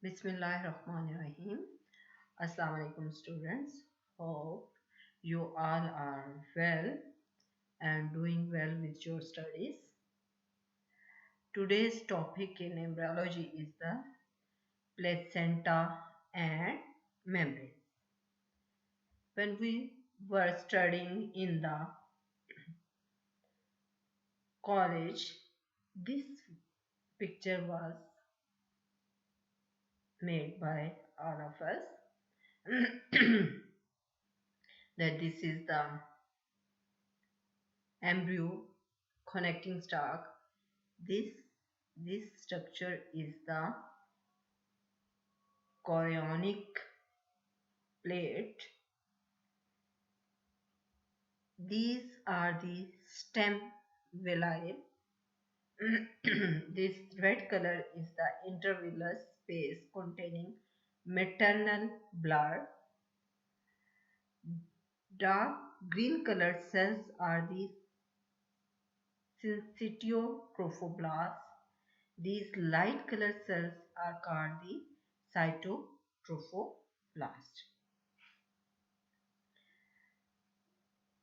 Bismillahirrahmanirrahim. Assalamu alaikum students. Hope you all are well and doing well with your studies. Today's topic in embryology is the placenta and membrane. When we were studying in the college, this picture was made by all of us that this is the embryo connecting stalk. This this structure is the chorionic plate. These are the stem villi. This red color is the intervillous space containing maternal blood. Dark green colored cells are the syncytiotrophoblasts. These light colored cells are called the cytotrophoblast.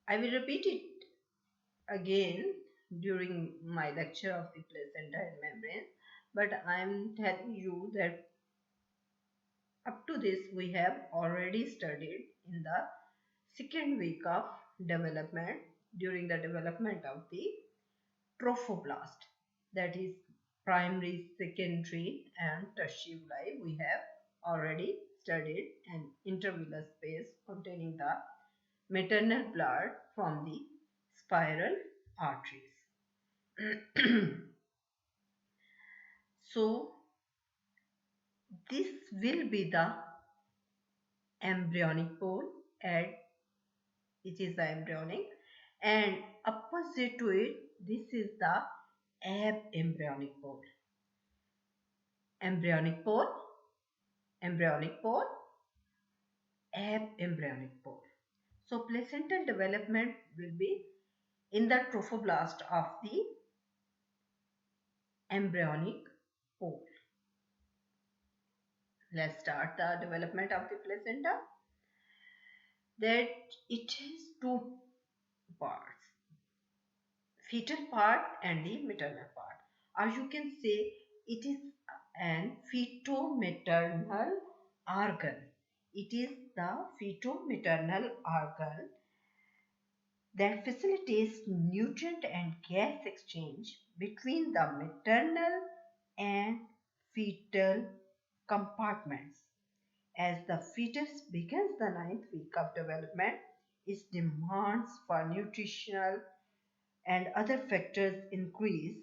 I will repeat it again during my lecture of the placenta and membrane, but I am telling you that up to this we have already studied in the second week of development, during the development of the trophoblast, that is primary, secondary and tertiary. We have already studied an intervillous space containing the maternal blood from the spiral arteries. So this will be the embryonic pole, and it is the embryonic, and opposite to it this is the abembryonic pole. Embryonic pole, embryonic pole, abembryonic pole. So placental development will be in the trophoblast of the embryonic pole. Let's start the development of the placenta. That it has two parts, fetal part and the maternal part, or you can say it is an feto-maternal organ. It is the feto-maternal organ that facilitates nutrient and gas exchange between the maternal and fetal compartments. As the fetus begins the ninth week of development, its demands for nutritional and other factors increase,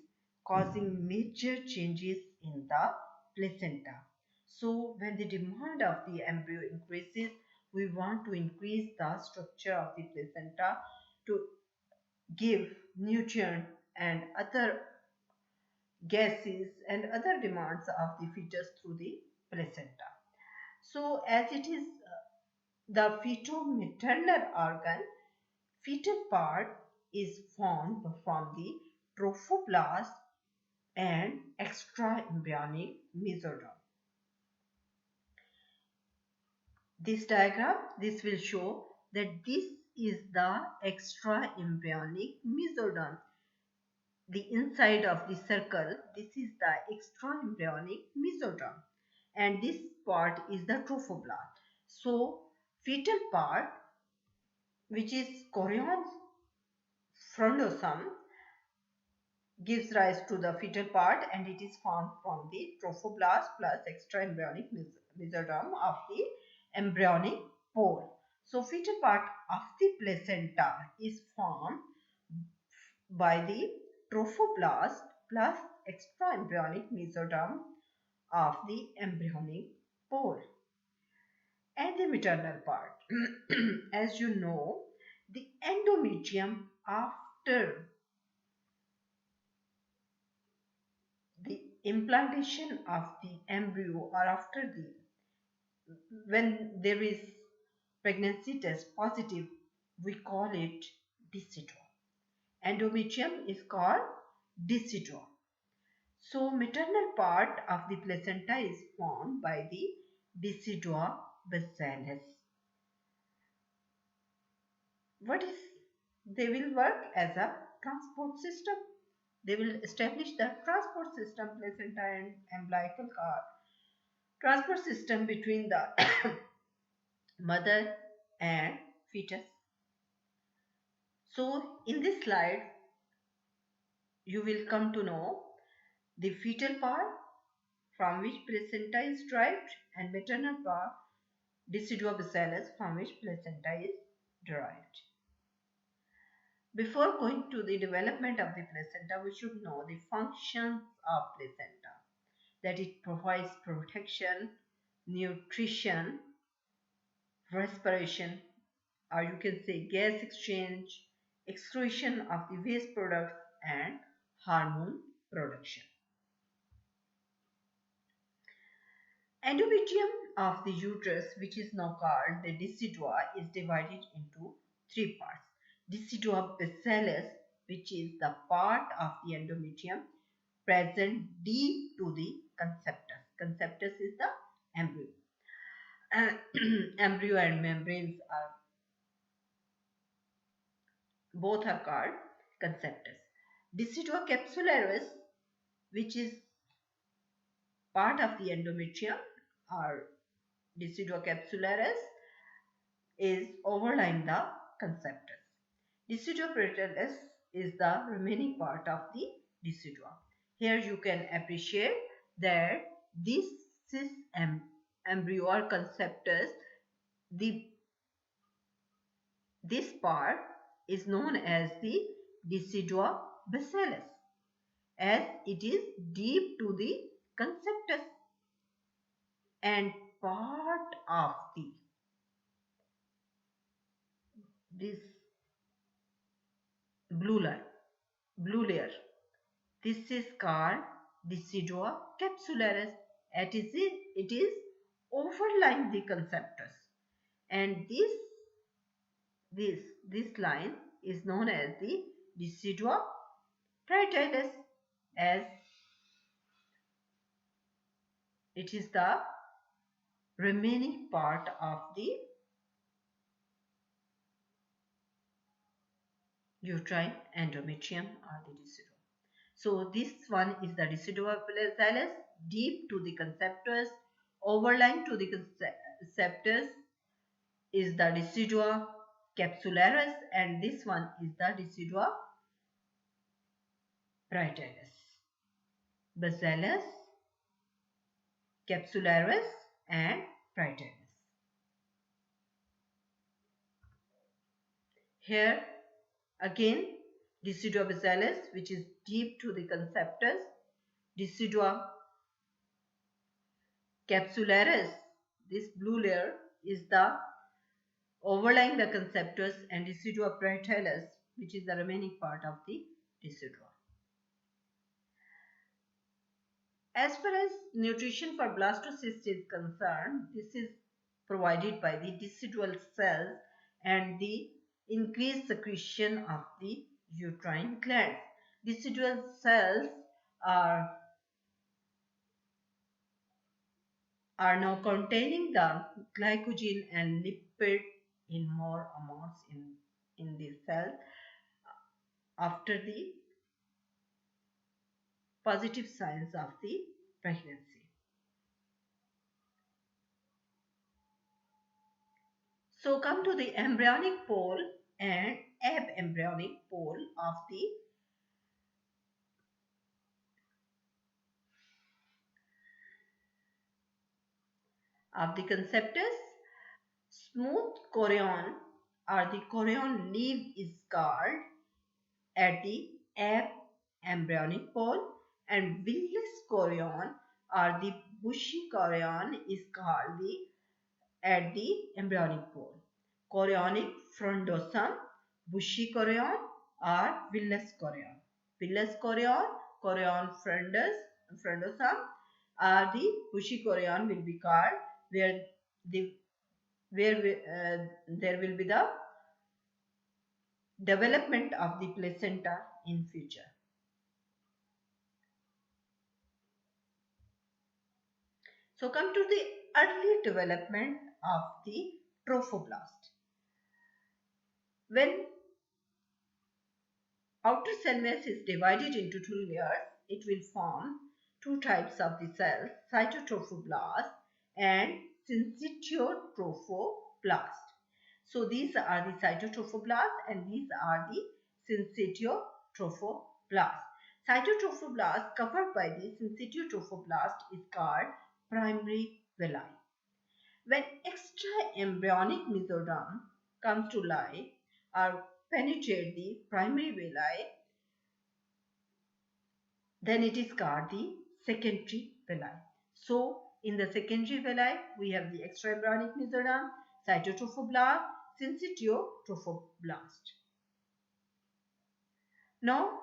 causing major changes in the placenta. So, when the demand of the embryo increases, we want to increase the structure of the placenta to give nutrient and other gases and other demands of the fetus through the placenta. So, as it is the feto-maternal organ, fetal part is formed from the trophoblast and extraembryonic mesoderm. This diagram, this will show that this is the extraembryonic mesoderm. The inside of the circle, this is the extraembryonic mesoderm, and this part is the trophoblast. So fetal part, which is chorion frondosome, gives rise to the fetal part, and it is formed from the trophoblast plus extraembryonic mesoderm of the embryonic pole. So fetal part of the placenta is formed by the trophoblast plus extraembryonic mesoderm of the embryonic pole. And the maternal part. As you know, the endometrium after the implantation of the embryo, or after the when there is pregnancy test positive, we call it deciduum. Endometrium is called deciduum. So maternal part of the placenta is formed by the decidua basalis. What is they will work as a transport system. They will establish the transport system, placenta and umbilical cord, transport system between the mother and fetus. So in this slide, you will come to know the fetal part from which placenta is derived and maternal part decidua basalis from which placenta is derived. Before going to the development of the placenta, we should know the functions of placenta, that it provides protection, nutrition, respiration, or you can say gas exchange, excretion of the waste products, and hormone production. Endometrium of the uterus, which is now called the decidua, is divided into three parts. Decidua basalis, which is the part of the endometrium present deep to the conceptus. Conceptus is the embryo. Embryo and membranes are both are called conceptus. Decidua capsularis, which is part of the endometrium, or decidua capsularis, is overlying the conceptus. Decidua parietalis is the remaining part of the decidua. Here you can appreciate that this cis embryo or conceptus, this part is known as the decidua basalis, as it is deep to the conceptus and part of this blue layer. Blue layer. This is called decidua capsularis. It is overlying the conceptus, and this this line is known as the decidua parietalis, as it is the remaining part of the uterine endometrium or the decidua. So this one is the decidua basalis, deep to the conceptus. Overlying to the conceptus is the decidua capsularis, and this one is the decidua parietalis. Basalis, capsularis, and parietalis. Here again, decidua basalis, which is deep to the conceptus. Decidua capsularis, this blue layer, is the overlying the conceptus, and decidua parietalis, which is the remaining part of the decidua. As far as nutrition for blastocyst is concerned, this is provided by the decidual cells and the increased secretion of the uterine glands. Decidual cells are now containing the glycogen and lipid in more amounts in the cell after the positive signs of the pregnancy. So come to the embryonic pole and abembryonic pole of the conceptus. Smooth chorion or the chorion leaf is called at the embryonic pole, and wingless chorion or the bushy chorion is called at the embryonic pole. Chorionic frondosum, bushy chorion, or villus chorion. Villus chorion, chorion frondosum, or the bushy chorion will be called where there will be the development of the placenta in future. So come to the early development of the trophoblast. When outer cell mass is divided into two layers, it will form two types of the cells, cytotrophoblast and syncytiotrophoblast. So these are the cytotrophoblast and these are the syncytiotrophoblast. Cytotrophoblast covered by the syncytiotrophoblast is called primary villi. When extra-embryonic mesoderm comes to life or penetrate the primary villi, then it is called the secondary villi. So, in the secondary villi, we have the extraembryonic mesoderm, cytotrophoblast, syncytiotrophoblast. Now,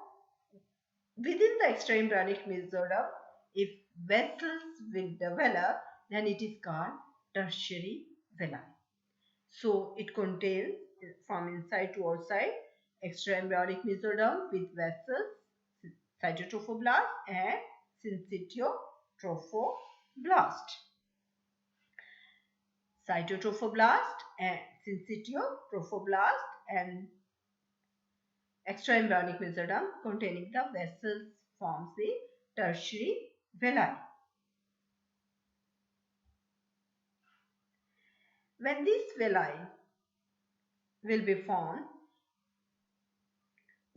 within the extraembryonic mesoderm, if vessels will develop, then it is called tertiary villi. So, it contains from inside to outside extraembryonic mesoderm with vessels, cytotrophoblast and syncytiotrophoblast. Cytotrophoblast and syncytiotrophoblast and extraembryonic mesoderm containing the vessels forms the tertiary villi. When these villi will be formed,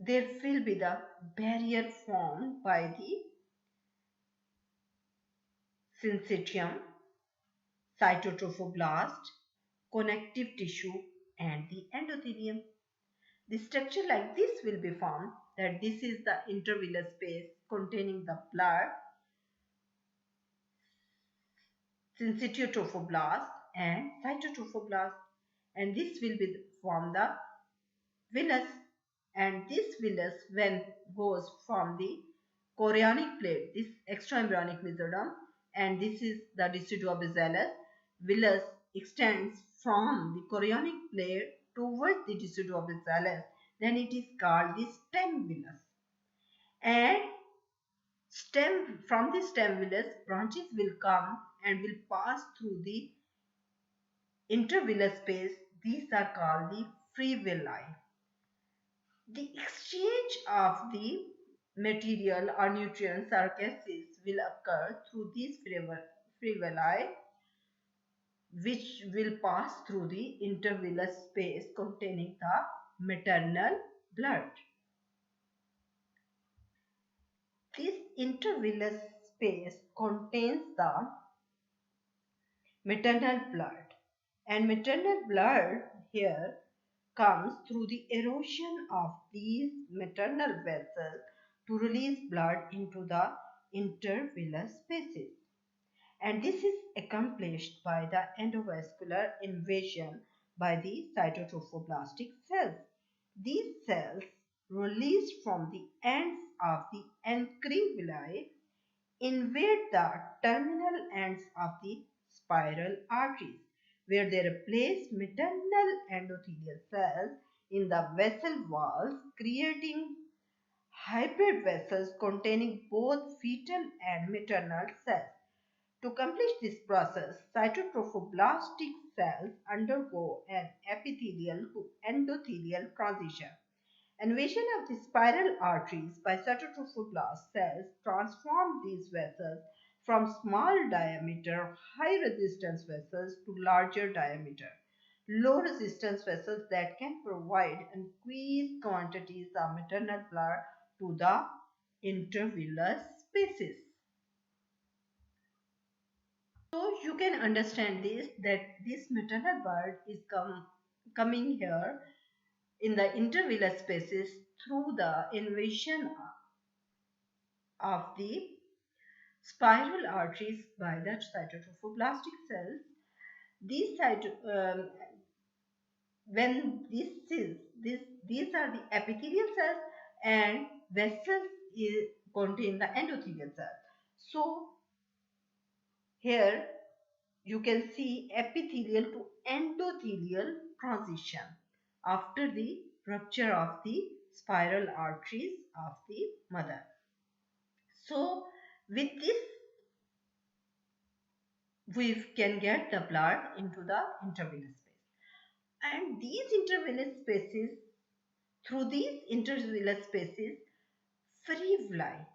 there will be the barrier formed by the syncytium, cytotrophoblast, connective tissue and the endothelium. The structure like this will be formed, that this is the intervillous space containing the blood, syncytiotrophoblast and cytotrophoblast, and this will be form the villus, and this villus when goes from the chorionic plate, this extraembryonic mesoderm, and this is the deciduobasal villus extends from the chorionic plate towards the deciduobasal, then it is called the stem villus. And from the stem villus, branches will come and will pass through the intervillus space. These are called the free villi. The exchange of the material or nutrients or gases will occur through these free villi, which will pass through the intervillus space containing the maternal blood. This intervillus space contains the maternal blood, and maternal blood here comes through the erosion of these maternal vessels to release blood into the intervillus spaces, and this is accomplished by the endovascular invasion by the cytotrophoblastic cells. These cells released from the ends of the anchoring villi invade the terminal ends of the spiral arteries, where they replace maternal endothelial cells in the vessel walls, creating hybrid vessels containing both fetal and maternal cells. To accomplish this process, cytotrophoblastic cells undergo an epithelial to endothelial transition. Invasion of the spiral arteries by cytotrophoblast cells transform these vessels from small diameter, high resistance vessels to larger diameter, low resistance vessels that can provide increased quantities of maternal blood to the intervillus spaces. So you can understand this, that this maternal blood is coming here in the intervillus spaces through the invasion of the spiral arteries by the cytotrophoblastic cells. These when these are the epithelial cells, and vessels contain the endothelial cells. So here you can see epithelial to endothelial transition after the rupture of the spiral arteries of the mother. So with this we can get the blood into the intravillous space. And these intravillous spaces, through these intravillous spaces, frivoli,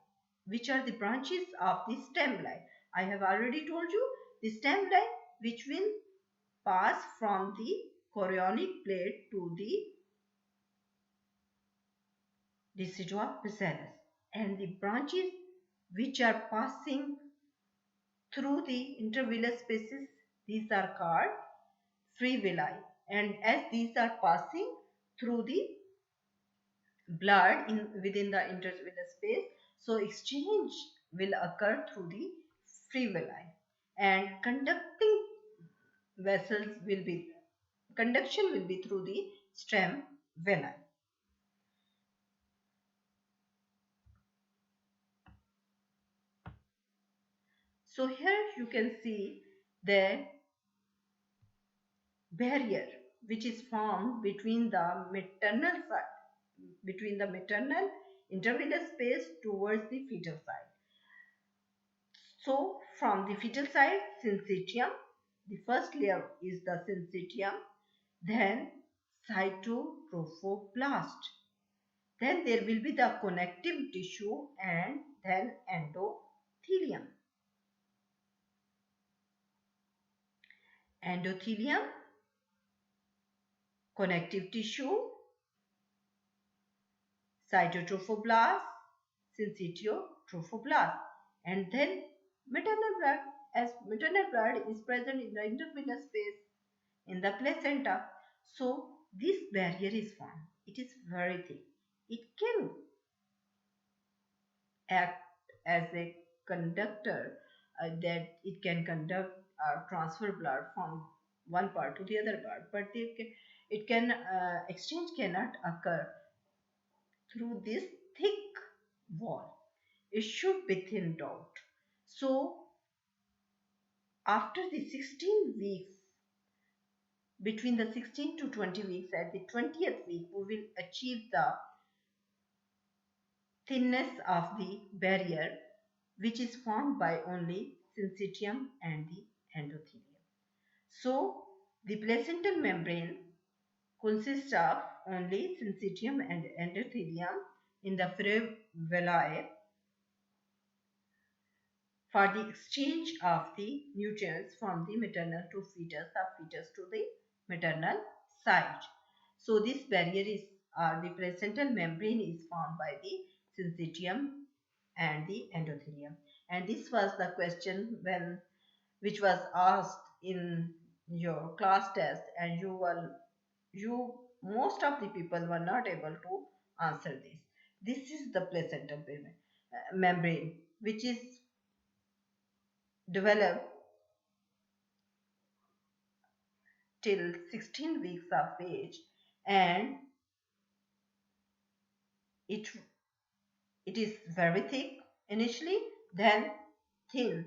which are the branches of the stem line. I have already told you the stem line which will pass from the chorionic plate to the decidua bacillus, and the branches which are passing through the intervillous spaces, these are called frivoli. And as these are passing through the blood within the intervillous space, so exchange will occur through the frivoli, and conduction will be through the stem villi. So here you can see the barrier which is formed between the maternal intervillous space towards the fetal side. So from the fetal side, syncytium, the first layer is the syncytium, then cytotrophoblast, then there will be the connective tissue, and then endothelium. Endothelium, connective tissue, cytotrophoblast, syncytiotrophoblasts, and then maternal blood, as maternal blood is present in the intervillous space in the placenta. So this barrier is formed. It is very thick. It can act as a conductor, that it can conduct or transfer blood from one part to the other part, but it can exchange cannot occur through this thick wall. It should be thinned out. So after the 16 weeks, between the 16 to 20 weeks, at the 20th week, we will achieve the thinness of the barrier, which is formed by only syncytium and the endothelium. So the placental membrane consists of only syncytium and endothelium in the frivoli for the exchange of the nutrients from the maternal to fetus or fetus to the maternal side. So this barrier is, or the placental membrane is formed by the syncytium and the endothelium. And this was the question which was asked in your class test, and you most of the people were not able to answer this. This is the placental membrane which is developed till 16 weeks of age, and it it is very thick initially, then thin,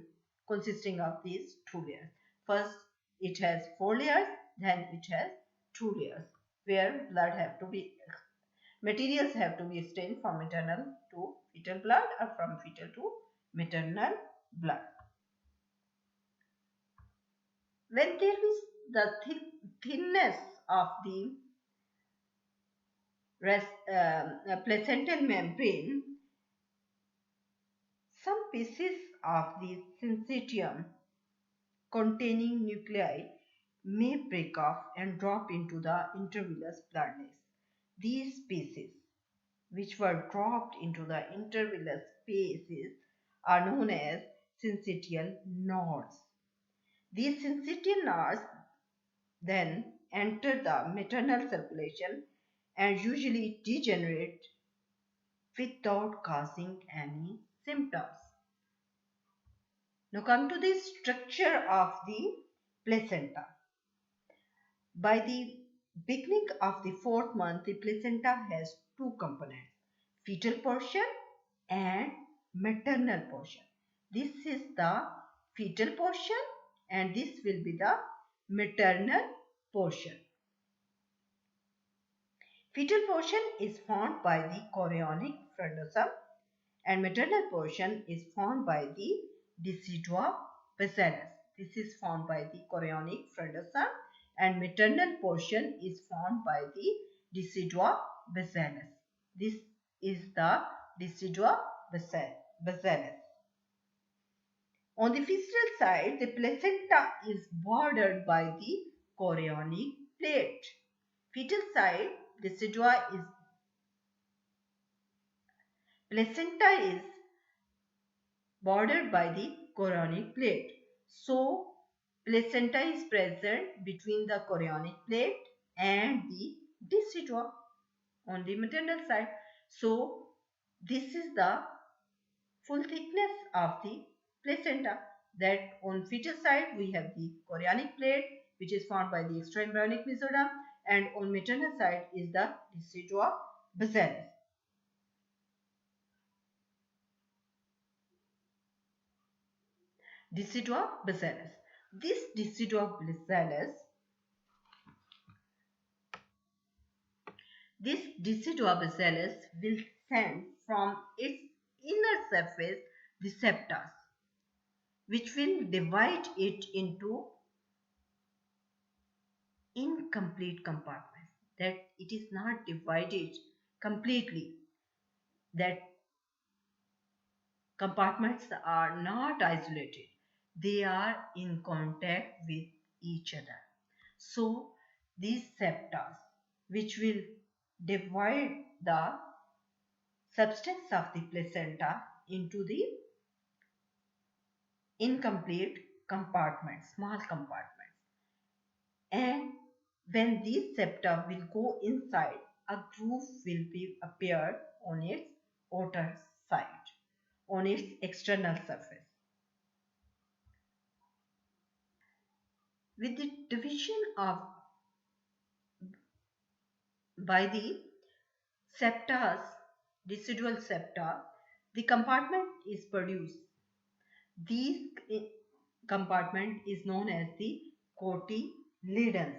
consisting of these two layers. First it has 4 layers, then it has 2 layers, where blood have to be materials have to be stained from maternal to fetal blood or from fetal to maternal blood. When there is the thinness of the placental membrane, some pieces of the syncytium containing nuclei may break off and drop into the intervillous bloodless. These pieces, which were dropped into the intervillous spaces, are known as syncytial nodes. These syncytial nodes then enter the maternal circulation and usually degenerate without causing any symptoms. Now come to the structure of the placenta. By the beginning of the 4th month, the placenta has two components, fetal portion and maternal portion. This is the fetal portion and this will be the maternal portion. Fetal portion is formed by the chorionic frondosome and maternal portion is formed by the decidua bacillus. This is formed by the chorionic fructus, and maternal portion is formed by the decidua basalis. This is the decidua basalis. On the visceral side, the placenta is bordered by the chorionic plate. Fetal side, placenta is bordered by the chorionic plate. So, placenta is present between the chorionic plate and the decidua on the maternal side. So, this is the full thickness of the placenta. That on fetal side we have the chorionic plate, which is formed by the extraembryonic mesoderm, and on maternal side is the decidua basalis. Decidua basalis. This decidua basalis will send from its inner surface the septas, which will divide it into incomplete compartments. That it is not divided completely, that compartments are not isolated, they are in contact with each other. So these septas, which will divide the substance of the placenta into the incomplete compartments, small compartments, and when these septa will go inside, a groove will be appeared on its outer side, on its external surface. With the division of by the septas, decidual septa, the compartment is produced. These compartment is known as the cotyledons,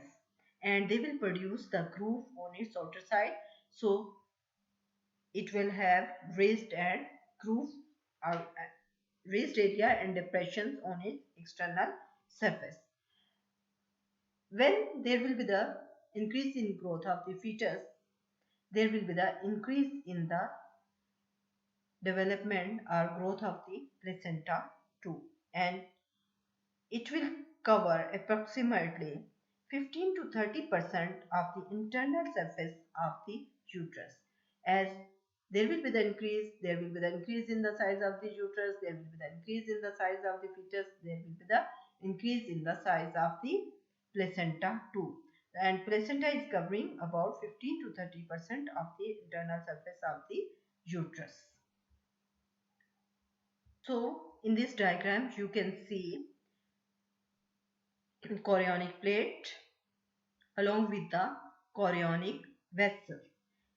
and they will produce the groove on its outer side. So it will have raised and groove or raised area and depressions on its external surface. When there will be the increase in growth of the fetus, there will be the increase in the development or growth of the placenta too, and it will cover approximately 15 to 30% of the internal surface of the uterus. As there will be the increase in the size of the uterus, there will be the increase in the size of the fetus, there will be the increase in the size of the placenta too. And placenta is covering about 15 to 30% of the internal surface of the uterus. So in this diagram you can see chorionic plate along with the chorionic vessels,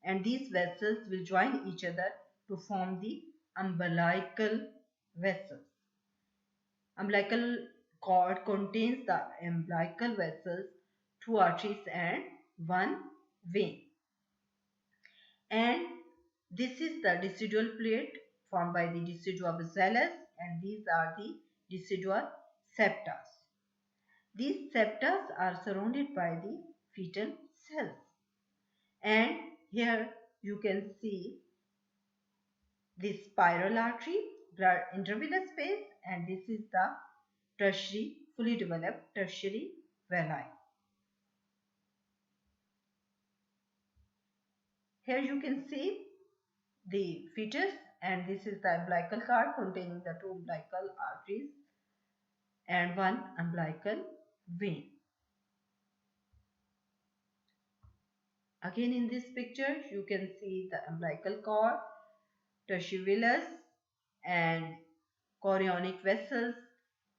and these vessels will join each other to form the umbilical vessels. Umbilical cord contains the umbilical vessels, two arteries and one vein, and this is the decidual plate formed by the decidua basalis, and these are the decidual septas. These septas are surrounded by the fetal cells, and here you can see the spiral artery, blood intravenous space, and this is the tertiary, fully developed tertiary villi. Here you can see the fetus, and this is the umbilical cord containing the two umbilical arteries and one umbilical vein. Again in this picture you can see the umbilical cord, tertiary villus, and chorionic vessels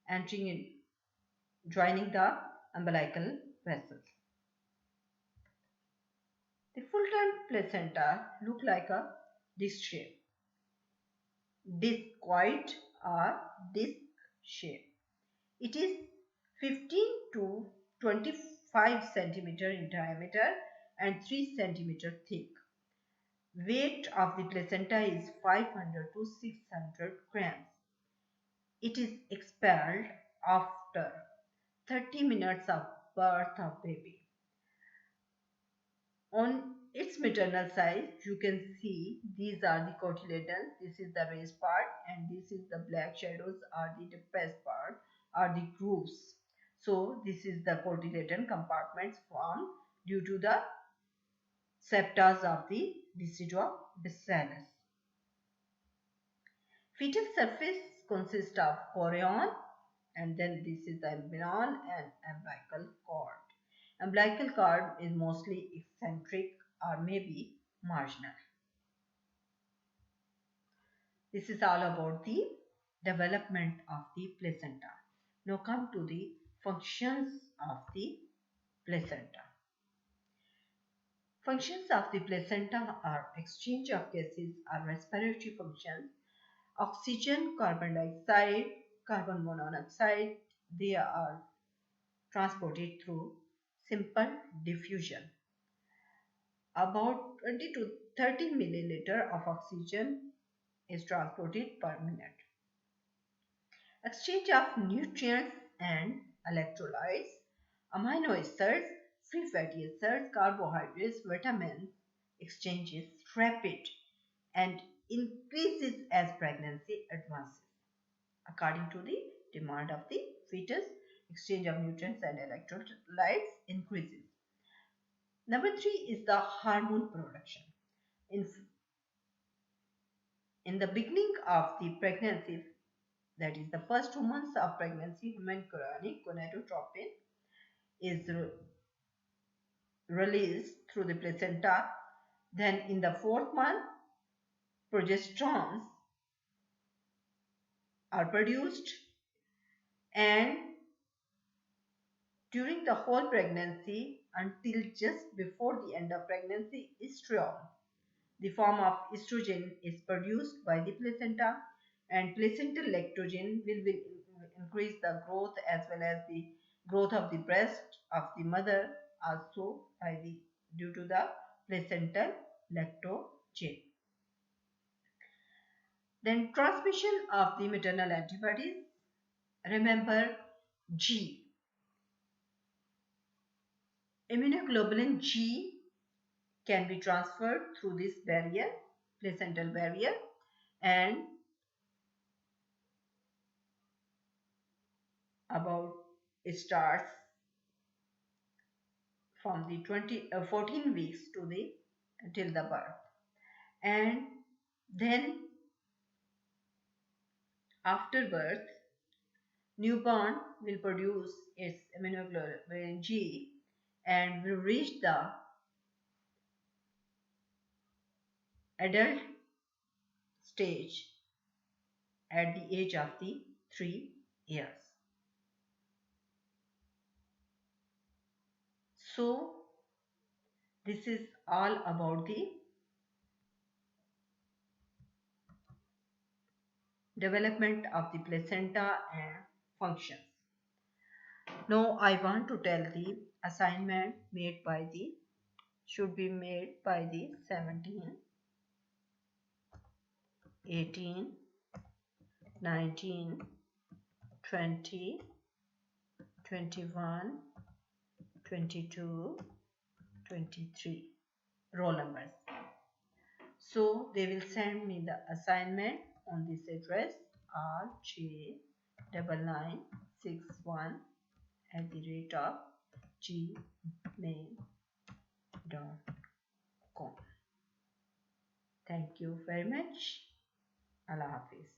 entering in, joining the umbilical vessels. The full-term placenta look like a disc shape, discoid or disc shape. It is 15 to 25 centimeter in diameter and 3 centimeter thick. Weight of the placenta is 500 to 600 grams. It is expelled after 30 minutes of birth of baby. On its maternal side, you can see these are the cotyledons, this is the raised part, and this is the black shadows are the depressed part, are the grooves. So this is the cotyledon compartments formed due to the septas of the decidua bacillus. Fetal surface consists of chorion, and then this is the embryon and umbilical cord. Umbilical cord is mostly eccentric or maybe marginal. This is all about the development of the placenta. Now come to the functions of the placenta. Functions of the placenta are exchange of gases or respiratory functions, oxygen, carbon dioxide, carbon monoxide, they are transported through simple diffusion. About 20 to 30 milliliter of oxygen is transported per minute. Exchange of nutrients and electrolytes, amino acids, free fatty acids, carbohydrates, vitamins, exchange is rapid and increases as pregnancy advances. According to the demand of the fetus, exchange of nutrients and electrolytes increases. Number 3 is the hormone production. In the beginning of the pregnancy, that is the first 2 months of pregnancy, human chorionic gonadotropin is released through the placenta. Then in the 4th month, progesterones are produced, and during the whole pregnancy until just before the end of pregnancy, estrogen, the form of estrogen, is produced by the placenta, and placental lactogen will increase the growth as well as the growth of the breast of the mother also due to the placental lactogen. Then transmission of the maternal antibodies. Remember G. Immunoglobulin G can be transferred through this barrier, placental barrier, and it starts from the 14 weeks to the till the birth, and then after birth newborn will produce its immunoglobulin G and will reach the adult stage at the age of the 3 years. So this is all about the development of the placenta and functions. Now I want to tell the assignment should be made by the 17, 18, 19, 20, 21, 22, 23 roll numbers. So they will send me the assignment on this address rj9961@gmail.com. Thank you very much. Allah Hafiz.